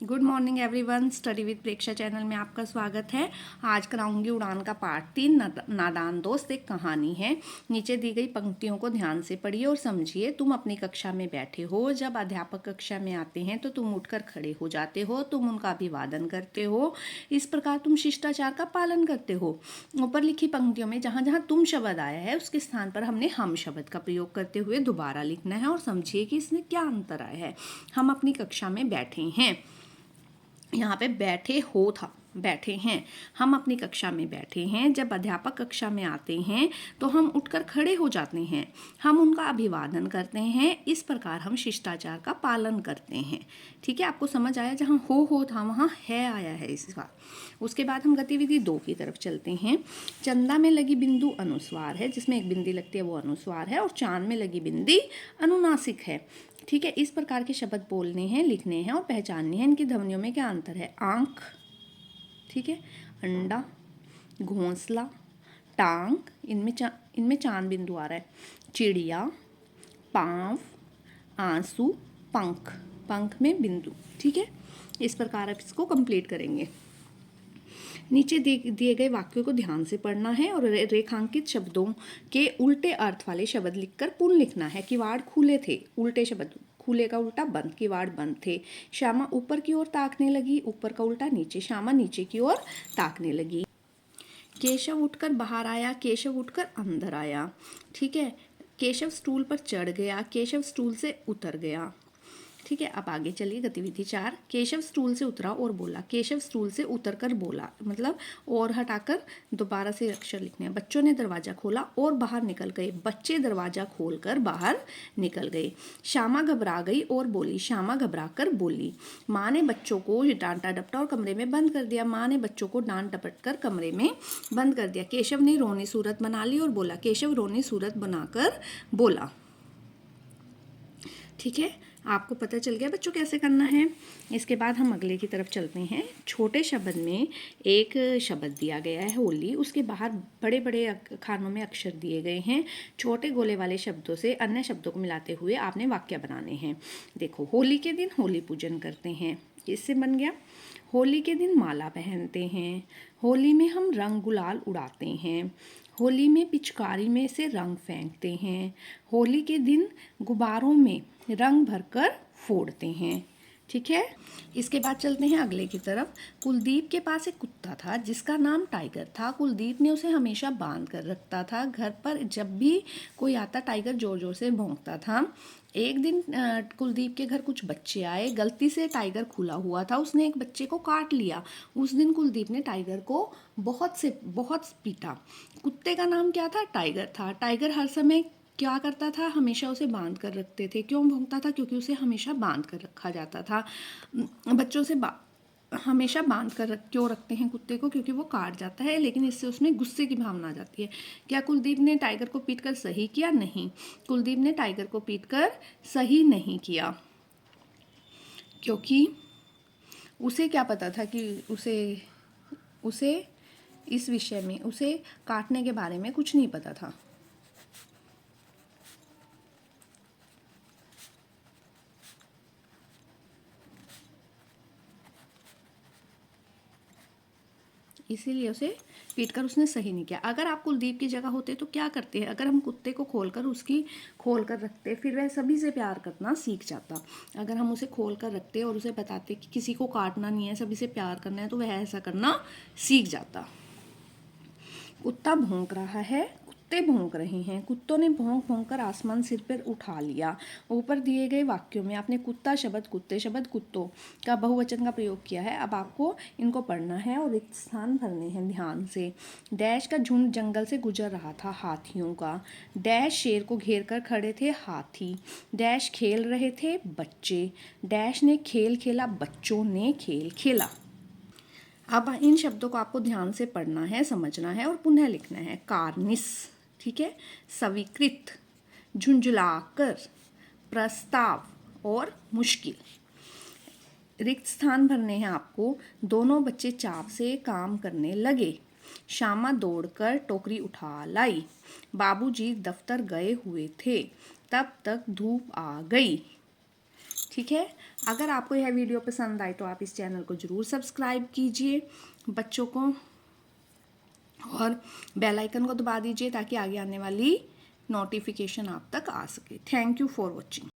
Good morning everyone. Study with Preksha channel में आपका स्वागत है। आज कराऊंगी उड़ान का पार्ट 3 नादान दोस्त एक कहानी है। नीचे दी गई पंक्तियों को ध्यान से पढ़िए और समझिए। तुम अपनी कक्षा में बैठे हो, जब अध्यापक कक्षा में आते हैं तो तुम उठकर खड़े हो जाते हो, तुम उनका अभिवादन करते हो। इस प्रकार तुम शिष्टाचार का पालन करते हो। ऊपर लिखी पंक्तियों में जहाँ जहाँ तुम शब्द आया है उसके स्थान पर हमने हम शब्द का प्रयोग करते हुए दोबारा लिखना है और समझिए कि इसमें क्या अंतर आया है। हम अपनी कक्षा में बैठे हैं, यहाँ पे बैठे हो था, बैठे हैं। हम अपनी कक्षा में बैठे हैं, जब अध्यापक कक्षा में आते हैं तो हम उठकर खड़े हो जाते हैं, हम उनका अभिवादन करते हैं। इस प्रकार हम शिष्टाचार का पालन करते हैं। ठीक है, आपको समझ आया? जहाँ हो था वहाँ है आया है इस बार। उसके बाद हम गतिविधि 2 की तरफ चलते हैं। चंदा में लगी बिंदु अनुस्वार है, जिसमें एक बिंदी लगती है वो अनुस्वार है, और चांद में लगी बिंदी अनुनासिक है। ठीक है, इस प्रकार के शब्द बोलने हैं, लिखने हैं और पहचानने हैं। इनकी ध्वनियों में क्या अंतर है? आंख, ठीक है, अंडा, घोंसला, टांग, इनमें चांद बिंदु आ रहा है। चिड़िया, पाँव, आंसू, पंख, पंख में बिंदु। ठीक है, इस प्रकार आप इसको कंप्लीट करेंगे। नीचे दिए गए वाक्यों को ध्यान से पढ़ना है और रेखांकित शब्दों के उल्टे अर्थ वाले शब्द लिखकर पुनः लिखना है। किवाड़ खुले थे, उल्टे शब्द, खुले का उल्टा बंद, किवाड़ बंद थे। श्यामा ऊपर की ओर ताकने लगी, ऊपर का उल्टा नीचे, श्यामा नीचे की ओर ताकने लगी। केशव उठकर बाहर आया, केशव उठकर अंदर आया। ठीक है, केशव स्टूल पर चढ़ गया, केशव स्टूल से उतर गया। ठीक है, अब आगे चलिए। गतिविधि 4। केशव स्टूल से उतरा और बोला, केशव स्टूल से उतरकर बोला, मतलब और हटाकर दोबारा से अक्षर लिखने हैं। बच्चों ने दरवाजा खोला और बाहर निकल गए, बच्चे दरवाजा खोलकर बाहर निकल गए। श्यामा घबरा गई और बोली, श्यामा घबरा कर बोली। माँ ने बच्चों को डांटा डपटा और कमरे में बंद कर दिया, माँ ने बच्चों को डांट डपट कर कमरे में बंद कर दिया। केशव ने रोनी सूरत बना ली और बोला, केशव रोनी सूरत बनाकर बोला। ठीक है, आपको पता चल गया बच्चों कैसे करना है। इसके बाद हम अगले की तरफ चलते हैं। छोटे शब्द में एक शब्द दिया गया है होली, उसके बाहर बड़े बड़े खानों में अक्षर दिए गए हैं। छोटे गोले वाले शब्दों से अन्य शब्दों को मिलाते हुए आपने वाक्य बनाने हैं। देखो, होली के दिन होली पूजन करते हैं, इससे बन गया। होली के दिन माला पहनते हैं, होली में हम रंग गुलाल उड़ाते हैं, होली में पिचकारी में से रंग फेंकते हैं, होली के दिन गुब्बारों में रंग भरकर फोड़ते हैं। ठीक है, इसके बाद चलते हैं अगले की तरफ। कुलदीप के पास एक कुत्ता था जिसका नाम टाइगर था। कुलदीप ने उसे हमेशा बांध कर रखता था। घर पर जब भी कोई आता टाइगर जोर जोर से भौंकता था। एक दिन कुलदीप के घर कुछ बच्चे आए, गलती से टाइगर खुला हुआ था, उसने एक बच्चे को काट लिया। उस दिन कुलदीप ने टाइगर को बहुत पीटा। कुत्ते का नाम क्या था? टाइगर था। टाइगर हर समय क्या करता था? हमेशा उसे बांध कर रखते थे। क्यों भौंकता था? क्योंकि उसे हमेशा बांध कर रखा जाता था। बच्चों से हमेशा बांध कर क्यों रखते हैं कुत्ते को? क्योंकि वो काट जाता है, लेकिन इससे उसमें गुस्से की भावना आ जाती है। क्या कुलदीप ने टाइगर को पीटकर सही किया? नहीं, कुलदीप ने टाइगर को पीटकर सही नहीं किया, क्योंकि उसे क्या पता था कि उसे इस विषय में, उसे काटने के बारे में कुछ नहीं पता था। इसीलिए उसे पीटकर उसने सही नहीं किया। अगर आप कुलदीप की जगह होते तो क्या करते हैं? अगर हम कुत्ते को खोल कर रखते, फिर वह सभी से प्यार करना सीख जाता। अगर हम उसे खोल कर रखते और उसे बताते कि किसी को काटना नहीं है, सभी से प्यार करना है, तो वह ऐसा करना सीख जाता। कुत्ता भौंक रहा है, कुत्ते भौंक रहे हैं, कुत्तों ने भौंक भौंक कर आसमान सिर पर उठा लिया। ऊपर दिए गए वाक्यों में आपने कुत्ता शब्द, कुत्ते शब्द, कुत्तों का बहुवचन का प्रयोग किया है। अब आपको इनको पढ़ना है और रिक्त स्थान भरने हैं ध्यान से। डैश का झुंड जंगल से गुजर रहा था, हाथियों का। डैश शेर को घेर कर खड़े थे, हाथी। डैश खेल रहे थे, बच्चे। डैश ने खेल खेला, बच्चों ने खेल खेला। अब इन शब्दों को आपको ध्यान से पढ़ना है, समझना है और पुनः लिखना है। कार्निस, ठीक है, स्वीकृत, झुंझुलाकर, प्रस्ताव और मुश्किल। रिक्त स्थान भरने हैं आपको। दोनों बच्चे चाव से काम करने लगे। श्यामा दौड़कर टोकरी उठा लाई। बाबूजी दफ्तर गए हुए थे, तब तक धूप आ गई। ठीक है, अगर आपको यह वीडियो पसंद आए तो आप इस चैनल को ज़रूर सब्सक्राइब कीजिए बच्चों को, और बेल आइकन को दबा दीजिए ताकि आगे आने वाली नोटिफिकेशन आप तक आ सके। Thank you for watching.